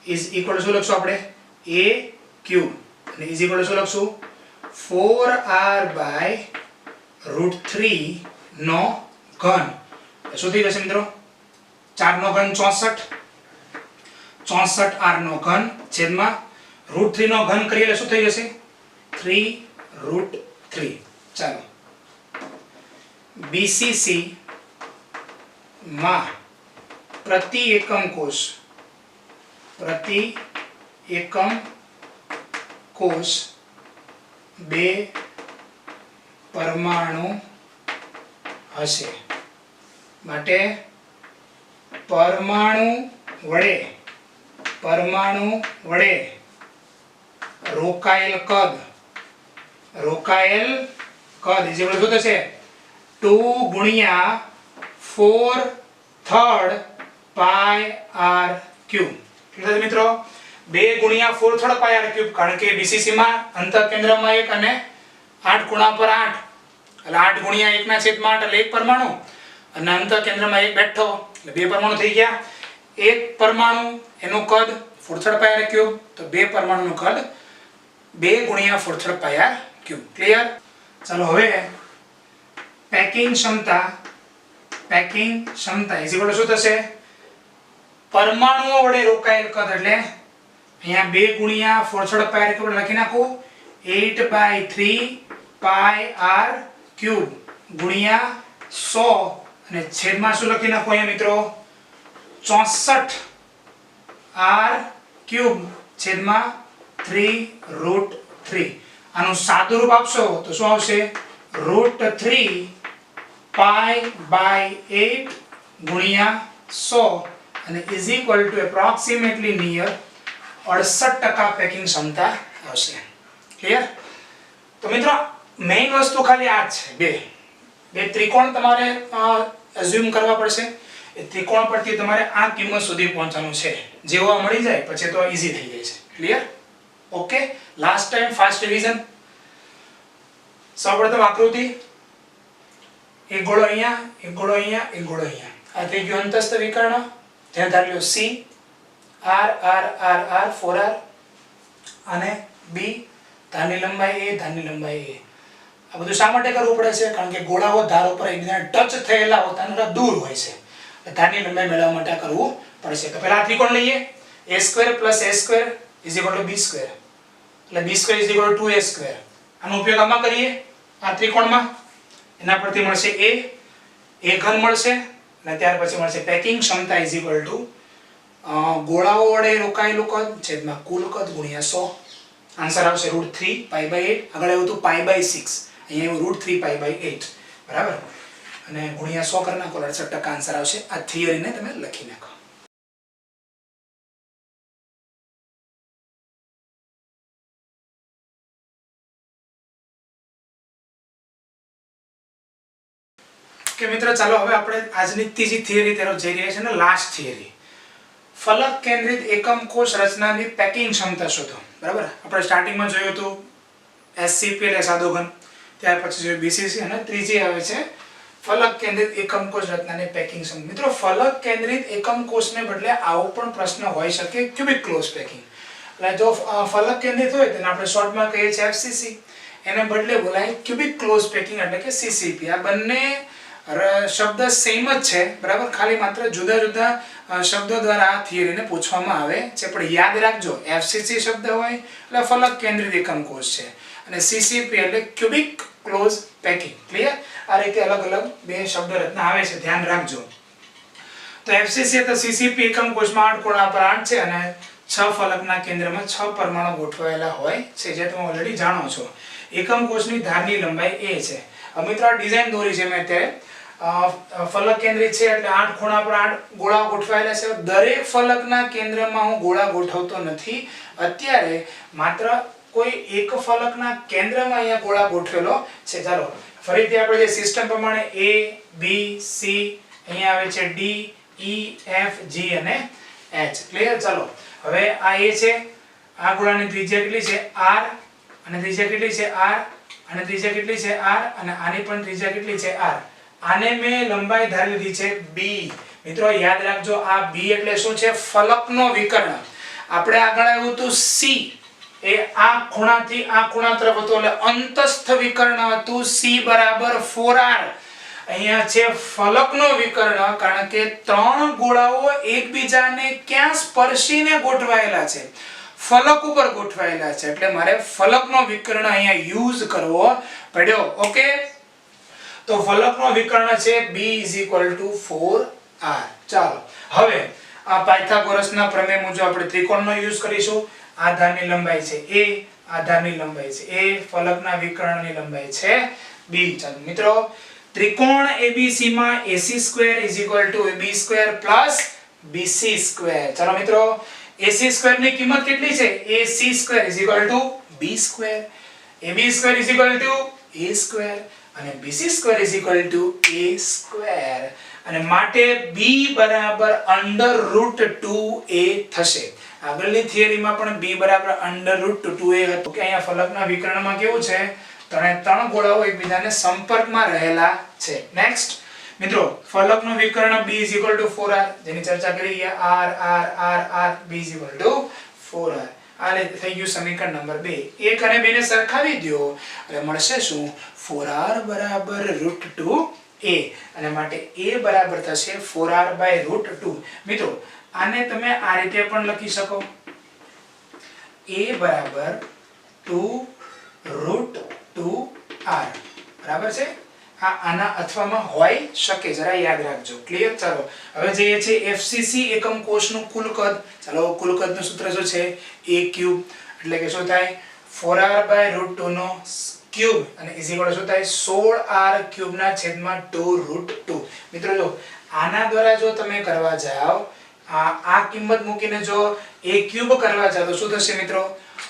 = શું લખશું આપણે? a³ અને શું લખશું? 4r/√3 નો ઘન. શું થઈ જશે મિત્રો? 4 નો ઘન 64, 64r નો ઘન છેદમાં √3 નો ઘન કરીએ એટલે શું થઈ જશે? 3√3. ચાલો BCC માં પ્રતિ એકમ કોષ 2 પરમાણુ હશે. માટે પરમાણુ વડે રોકાયેલ કદ શું થશે? 2 × 4/3 πr³. મિત્રો 2 × 4/3 πr³, કારણ કે BCC માં અંતઃકેન્દ્રમાં 1 અને 8 ખૂણા પર 8 એટલે 8 × 1/8 એટલે 1 પરમાણુ અને અંતઃકેન્દ્રમાં 1 બેઠો એટલે 2 પરમાણુ થઈ ગયા. 1 પરમાણુ એનું કદ 4/3 πr³, તો 2 પરમાણુનું કદ 2 × 4/3 πr³. ક્લિયર? ચાલો હવે પેકિંગ ક્ષમતા શું થશે? પરમાણુઓ વડે રોકાયેલ કદ એટલે અહીંયા 2 × 4/3 πr³ લખી નાખું 8/3 πr³ ગુણ્યા 100 અને છેદમાં શું લખી નાખું અહીંયા મિત્રો? 64r³ છેદમાં 3√3. આનું સાદું રૂપ આપશો તો શું આવશે? √3 π/8 ગુણ્યા 100 અને = approximately near 68% પેકિંગ ક્ષમતા આવશે. ક્લિયર? તો મિત્રો મેઈન વસ્તુ ખાલી આ છે. બે ત્રિકોણ તમારે અઝ્યુમ કરવા પડશે. એ ત્રિકોણ પરથી તમારે આ કિંમત સુધી પહોંચવાનું છે. જેવો મળી જાય પછી તો ઈઝી થઈ જાય છે. Clear? Okay, last time fast revision. સૌપ્રથમ આકૃતિ. એક ગોળો અહીંયા, એક ગોળો અહીંયા, એક ગોળો અહીંયા. આ થઈ ગયું અંતસ્થ વિકર્ણ. ધ્યાન ધાર્યો C, R R R R 4R અને B ધારની લંબાઈ A, ધારની લંબાઈ A. આ બધું શા માટે કરવું પડે છે? કારણ કે ગોળાઓ ધાર ઉપર એકબીજાને ટચ થયેલા હોતા નથી, દૂર હોય છે. ધારની લંબાઈ મેળવવા માટે કરવું પડશે. તો પહેલા આ ત્રિકોણ લઈએ. a² + a² = b². એટલે b² = 2a². આનો ઉપયોગ આમાં કરીએ આ ત્રિકોણમાં. એના પરથી મળશે a ઘન મળશે અને ત્યાર પછી મળશે પેકિંગ ક્ષમતા = ગોળાઓ વડે રોકાયેલું કદ છેદમાં કુલ કદ ગુણ્યા 100. આન્સર આવશે √3π/8. આગળ આવ્યું હતું π/6, અહીંયા આવ્યું √3π/8, બરાબર. અને ગુણ્યા 100 કરી નાખો, 68% આન્સર આવશે. આ થિયરીને તમે લખી નાખો. કે મિત્રો ચાલો હવે આપણે આજની ત્રીજી થિયરી તરફ જઈ રહ્યા છીએ ને, લાસ્ટ થિયરી. ફલક કેન્દ્રિત એકમ કોષ રચનાની પેકિંગ ક્ષમતા શોધો, બરાબર. આપણે સ્ટાર્ટિંગમાં જોયું હતું SCP એટલે સાદો ઘન, ત્યાર પછી જોયું BCC, અને ત્રીજી આવે છે ફલક કેન્દ્રિત એકમ કોષ રચનાની પેકિંગ ક્ષમતા. મિત્રો ફલક કેન્દ્રિત એકમ કોષને બદલે આવો પણ પ્રશ્ન હોઈ શકે, ક્યુબિક ક્લોઝ પેકિંગ. એટલે જો ફલક કેન્દ્રિત હોય તેને આપણે શોર્ટમાં કહીએ છીએ FCC, એને બદલે બોલાય ક્યુબિક ક્લોઝ પેકિંગ એટલે કે CCP. આ બંને શબ્દ સેમ જ છે, બરાબર, ખાલી માત્ર જુદા જુદા શબ્દો દ્વારા આ થિયરીને પૂછવામાં આવે છે. પણ યાદ રાખજો, FCC શબ્દ હોય એટલે ફલક કેન્દ્રિત એકમ કોષ છે, અને CCP એટલે ક્યુબિક ક્લોઝ પેકિંગ. ક્લિયર? આ રીતે અલગ અલગ બે શબ્દ રચના આવે છે, ધ્યાન રાખજો. તો FCC તો CCP એકમ કોષમાં 8 ખૂણા પર 8 છે, અને 6 ફલકના કેન્દ્રમાં 6 પરમાણુ ગોઠવાયેલા હોય છે, જે તમે ઓલરેડી જાણો છો. એકમ કોષની ધારની લંબાઈ a છે. હવે મિત્રો આ ડિઝાઇન દોરી છે મેં અત્યારે. ફલક કેન્દ્રિત છે એટલે 8 ખૂણા પર 8 ગોળા ગોઠવાયેલા છે. દરેક ફલકના કેન્દ્રમાં હું ગોળા ગોઠવતો નથી અત્યારે, માત્ર કોઈ એક ફલકના કેન્દ્રમાં અહીંયા ગોળા ગોઠવેલો છે. ચાલો ફરીથી આપણે જે સિસ્ટમ પ્રમાણે A B C, અહીંયા આવે છે D E F G અને H. ક્લિયર? ચાલો હવે આ A છે, આ ગોળાની ત્રિજ્યા કેટલી છે R, અને ત્રિજ્યા કેટલી છે R, અને ત્રિજ્યા કેટલી છે R, અને આની પણ ત્રિજ્યા કેટલી છે R. આને મેં લંબાઈ ધારી લીધી છે B. મિત્રો યાદ રાખજો, આ B એટલે શું છે? ફલકનો વિકર્ણ. આપણે આગળ આવ્યું હતું C, એ આ ખૂણાથી આ ખૂણા તરફ હતું એટલે અંતસ્થ વિકર્ણ હતું. C બરાબર 4R. અહીંયા છે ફલકનો વિકર્ણ, કારણ કે 3 ગોળાઓ એકબીજાને ક્યાં સ્પર્શીને ગોઠવાયેલા છે? ફલક ઉપર ગોઠવાયેલા છે, એટલે મારે ફલકનો વિકર્ણ અહીંયા યુઝ કરવો પડ્યો. ઓકે, તો ફલકનો વિકર્ણ છે B = 4R. ચાલો હવે આ પાયથાગોરસના પ્રમેય મુજબ આપણે ત્રિકોણનો યુઝ કરીશું. આધારની લંબાઈ છે A, આધારની લંબાઈ છે A, ફલકના વિકર્ણની લંબાઈ છે B. ચાલો મિત્રો, ત્રિકોણ ABC માં AC² = AB² + BC². ચાલો મિત્રો, AC² ની કિંમત કેટલી છે? AC² = B², AB² = A², અને BC² = A², અને માટે B બરાબર √2A થશે. આગળની થિયરીમાં પણ B બરાબર √2A હતું કે અહીંયા ફલકના વિકર્ણમાં કેવું છે? 3 ગોળાઓ એકબીજાને સંપર્કમાં રહેલા છે. નેક્સ્ટ મિત્રો, ફલકનું વિકર્ણ B = 4R, જેની ચર્ચા કરી R R R R, B = 4R. આ થઈ ગયું સમીકરણ નંબર 2. 1 અને 2 ને સરખાવી દો એટલે મળશે શું? 4R = √2A, અને માટે A બરાબર થશે 4R/√2. મિત્રો આને તમે આ રીતે પણ લખી શકો, A બરાબર 2√2R. બરાબર છે? આના અથવામાં હોય શકે, જરા યાદ રાખજો. ક્લિયર? ચાલો હવે જઈએ છીએ FCC એકમ કોષનું કુલ કદ. ચાલો કુલ કદનું સૂત્ર શું છે? A³, એટલે કે શું થાય? 4R/√2 નો ક્યુબ, અને = શું થાય? 16R³ ના છેદમાં 2√2. મિત્રો જો આના દ્વારા જો તમે કરવા જાઓ, આ કિંમત મૂકીને જો A³ કરવા જાઓ તો શું થશે મિત્રો?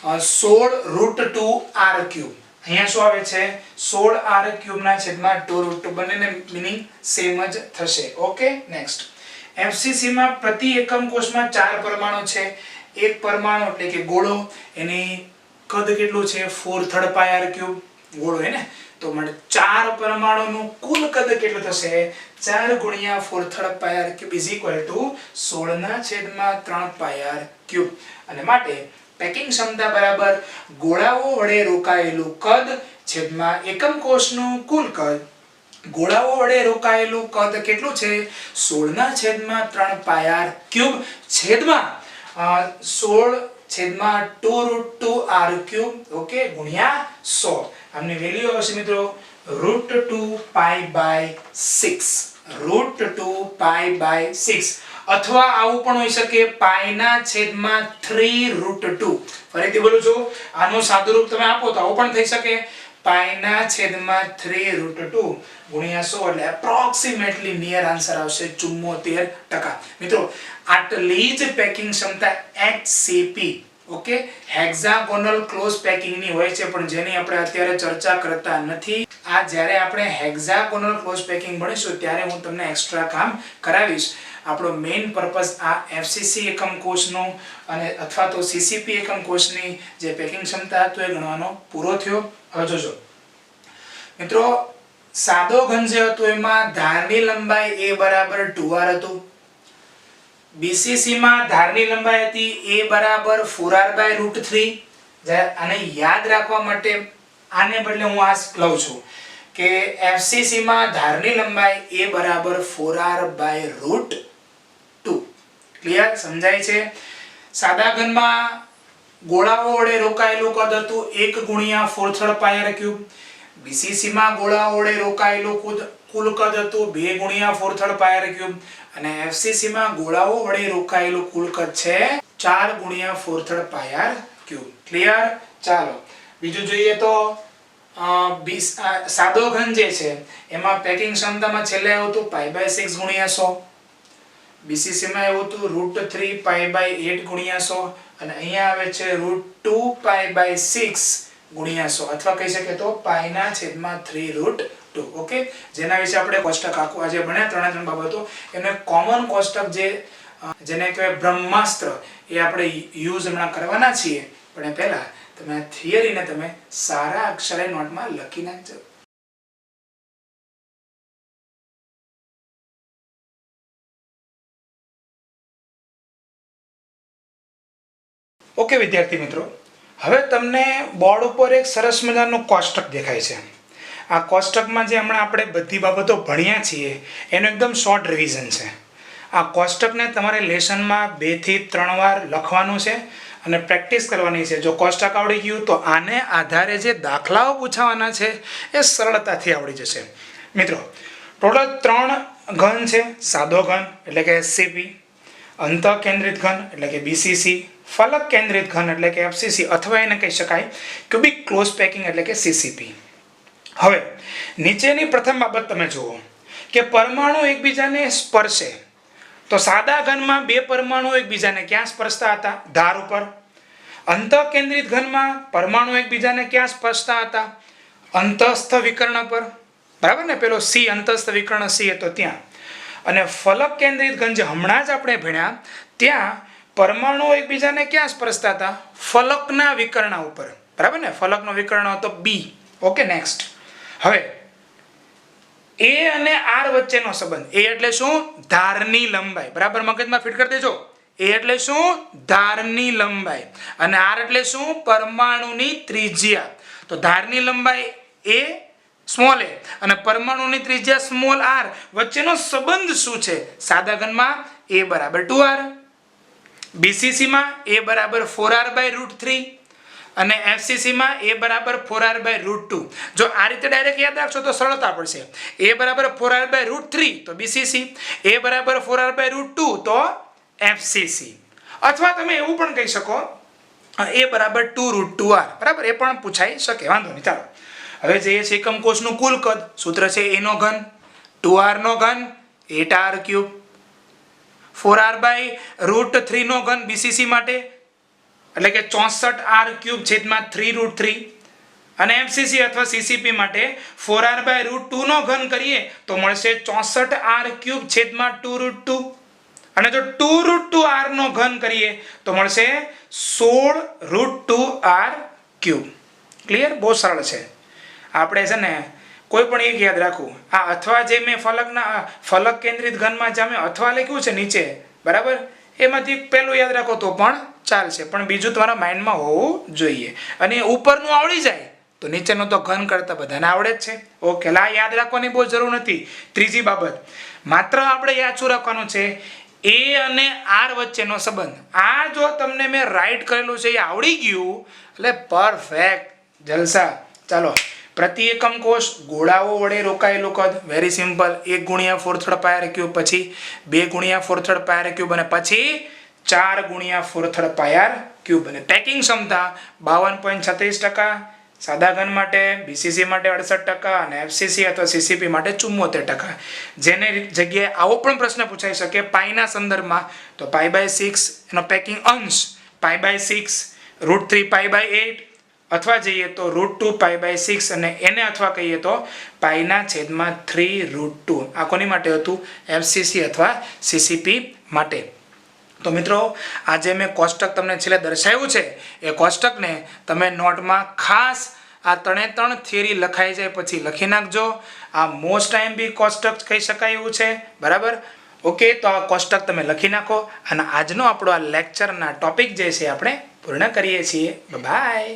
16√2R³. અહીંયા શું આવે છે? 16R³ ના છેદમાં 2√2. બંનેને મીનિંગ સેમ જ થશે. Okay, next. FCC માં પ્રતિ એકમ કોષમાં 4 પરમાણુ છે. એક પરમાણુ એટલે કે ગોળો, એની કદ કેટલું છે? 4/3 πr³ ગોળો હે ને, તો મને 4 પરમાણુનું કુલ કદ કેટલું થશે? 4 × 4/3 πr³ = 16/3 πr³. અને માટે પેકિંગ ક્ષમતા બરાબર ગોળાઓ વડે રોકાયેલું કદ છેદમાં એકમ કોષનું કુલ કદ. ગોળાઓ વડે રોકાયેલું કદ કેટલું છે? 16/3 πr³ છેદમાં 16/2√2R³. ઓકે, ગુણ્યા 100. આમની વેલ્યુ આવશે મિત્રો √2π/6. √2π/6. અથવા આવું પણ હોઈ શકે પાઈના છેદમાં 3√2. ફરીથી બોલું છું, આનું સાદું રૂપ તમે આપો તો આવું પણ થઈ શકે પાઈના છેદમાં 3√2 ગુણ્યા 100 એટલે એપ્રોક્સિમેટલી નિયર આન્સર આવશે 74%. મિત્રો આટલી જ પેકિંગ ક્ષમતા HCP okay hexagonal close packing ની હોય છે, પણ જેની આપણે અત્યારે ચર્ચા કરતા નથી. આ જ્યારે આપણે હેક્ઝાગોનલ ક્લોઝ પેકિંગ ભણીશું ત્યારે હું તમને એક્સ્ટ્રા કામ કરાવીશ. આપણો મેઇન પર્પસ આ FCC એકમ કોષનો અને અથવા તો CCP એકમ કોષની જે પેકિંગ ક્ષમતા હતો એ ગણવાનો પૂરો થયો. હવે જોજો મિત્રો, સાદો ઘન જે હતો એમાં ધારની લંબાઈ a બરાબર 2r હતું. BCC માં ધારની લંબાઈ હતી a બરાબર 4r/√3. આને યાદ રાખવા માટે આને બદલે હું આ લઉં છું કે FCC માં ધારની લંબાઈ a બરાબર 4r/√2. ક્લિયર? સમજાય છે? સાદા ઘનમાં ગોળાઓ વડે રોકાયેલું કદ હતું 1 ગુણ્યા 4/3 BCC માં ગોળાઓ વડે રોકાયેલું કુલ કદ હતું 2 ગુણ્યા 4/3 અને FCC માં ગોળાઓ વડે રોકાયેલું કુલ કદ છે 4 ગુણ્યા 4/3. ક્લિયર? ચાલો બીજું જોઈએ તો સાદો ઘન જે છે એમાં પેકિંગ ક્ષમતામાં છેલ્લે આવ્યું હતું π/6 ગુણ્યા 100. BCC માં આવ્યું હતું √3 π/8 ગુણ્યા 100 અને અહીંયા આવે છે √2 π/6 ગુણ્યા 100 અથવા કહી શકે તો પાઈના છેદમાં 3√2. ઓકે, જેના વિશે આપણે કોષ્ટક આખું આજે ભણ્યા ત્રણે બાબતો. એનો કોમન કોષ્ટક જેને કહેવાય બ્રહ્માસ્ત્ર એ આપણે યુઝ હમણાં કરવાના છીએ, પણ એ પહેલા તમે થિયરીને તમે સારા અક્ષરે નોટમાં લખી નાખજો. ઓકે વિદ્યાર્થી મિત્રો, હવે તમને બોર્ડ ઉપર એક સરસ મજાનું કોષ્ટક દેખાય છે. આ કોષ્ટકમાં જે હમણાં આપણે બધી બાબતો ભણ્યા છીએ એનું એકદમ શોર્ટ રિવિઝન છે. આ કોષ્ટકને તમારે લેસનમાં 2 થી 3 વાર લખવાનું છે અને પ્રેક્ટિસ કરવાની છે. જો કોષ્ટક આવડી ગયું તો આને આધારે જે દાખલાઓ પૂછાવાના છે એ સરળતાથી આવડી જશે. મિત્રો ટોટલ 3 ઘન છે. સાદો ઘન એટલે કે SCP, અંતઃકેન્દ્રિત ઘન એટલે કે BCC, ફલક કેન્દ્રિત ઘન એટલે કે FCC અથવા એને કહી શકાય ક્યુબિક ક્લોઝ પેકિંગ એટલે કે CCP. હવે નીચેની પ્રથમ બાબત તમે જુઓ કે પરમાણુ એકબીજાને સ્પર્શે તો સાદા ઘનમાં 2 પરમાણુ એકબીજાને ક્યાં સ્પર્શતા હતા? ધાર ઉપર. અંતઃકેન્દ્રિત ઘનમાં પરમાણુ એકબીજાને ક્યાં સ્પર્શતા હતા? અંતઃસ્થ વિકર્ણ પર. બરાબર ને? પેલો C અંતઃસ્થ વિકર્ણ C હતો ત્યાં. અને ફલક કેન્દ્રિત ઘન જે હમણાં જ આપણે ભણ્યા ત્યાં પરમાણુ એકબીજાને ક્યાં સ્પર્શતા હતા? ફલકના વિકર્ણ ઉપર. બરાબર ને? ફલકનો વિકર્ણ હતો B. Okay, next. હવે A અને R વચ્ચેનો સંબંધ. A એટલે શું? ધારની લંબાઈ. બરાબર મગજમાં ફિટ કરી દેજો. A એટલે શું? ધારની લંબાઈ. અને R એટલે શું? પરમાણુની ત્રિજ્યા. તો ધારની લંબાઈ A સ્મોલ a અને પરમાણુની ત્રિજ્યા સ્મોલ r વચ્ચેનો સંબંધ શું છે? સાદા ઘનમાં a બરાબર 2r, BCC માં a બરાબર 4r/√3 અને FCC માં a બરાબર 4r/√2. જો આ રીતે ડાયરેક્ટ યાદ રાખશો તો સરળતા પડશે. a બરાબર 4r/√3 તો BCC, a બરાબર 4r/√2 તો FCC. અથવા તમે એવું પણ કહી શકો a બરાબર 2√2r. બરાબર? એ પણ પૂછાઈ શકે, વાંધો નહીં. ચાલો હવે જઈએ છીએ એકમ કોષનું કુલ કદ. સૂત્ર છે a નો ઘન 2r નો ઘન 8r3, 4r/√3 નો ઘન BCC માટે એટલે કે 64r³ છેદમાં 3√3 અને FCC અથવા CCP માટે 4r/√2 નો ઘન કરીએ તો મળશે 64r³ છેદમાં 2√2 અને જો 2√2r નો ઘન કરીએ તો મળશે 16√2r³. ક્લિયર? બહુ સરળ છે. આપણે છે ને કોઈ પણ એક યાદ રાખવું. આ અથવા જે મેં ફલક કેન્દ્રિત ઘનમાં જે મેં અથવા લખ્યું છે નીચે, બરાબર, એમાંથી પહેલું યાદ રાખો તો પણ ચાલશે, પણ બીજું તમારા માઇન્ડમાં હોવું જોઈએ. અને ઉપરનું આવડી જાય તો નીચેનું તો ઘન કરતા બધાને આવડે જ છે. ઓકે, આ યાદ રાખવાની બહુ જરૂર નથી. ત્રીજી બાબત, માત્ર આપણે યાદ શું રાખવાનું છે? A અને R વચ્ચેનો સંબંધ. આ જો તમને મેં રાઈટ કરેલું છે એ આવડી ગયું એટલે પરફેક્ટ, જલસા. ચાલો પ્રતિ એકમ કોષ ગોળાઓ વડે રોકાયેલું કદ વેરી સિમ્પલ 1 ગુણ્યા 4 પાયર ક્યુબ, પછી 2 ગુણ્યા 4 પાયર ક્યુબ અને પછી 4 ગુણ્યા 4 પાયર ક્યુબ. અને પેકિંગ ક્ષમતા 52.36%, સાદા ઘન માટે બીસીસી માટે 68% અને એફસીસી અથવા સીસીપી માટે 74%. જેને જગ્યાએ આવો પણ પ્રશ્ન પૂછાઈ શકે પાઈના સંદર્ભમાં, તો π/6 એનો પેકિંગ અંશ π/6, √3 π/8 અથવા જઈએ તો √2 π/6 અને એને અથવા કહીએ તો π/3√2. આ કોની માટે હતું? એફસીસી અથવા સીસીપી માટે. તો મિત્રો આજે મેં કોષ્ટક તમને છેલ્લે દર્શાવ્યું છે, એ કોષ્ટકને તમે નોટમાં ખાસ આ 3 થિયરી લખાઈ જાય પછી લખી નાખજો. આ મોસ્ટ IMP કોષ્ટક કહી શકાય એવું છે, બરાબર? ઓકે, તો આ કોષ્ટક તમે લખી નાખો અને આજનો આપણો આ લેક્ચરના ટોપિક જે છે આપણે પૂર્ણ કરીએ છીએ. બાય.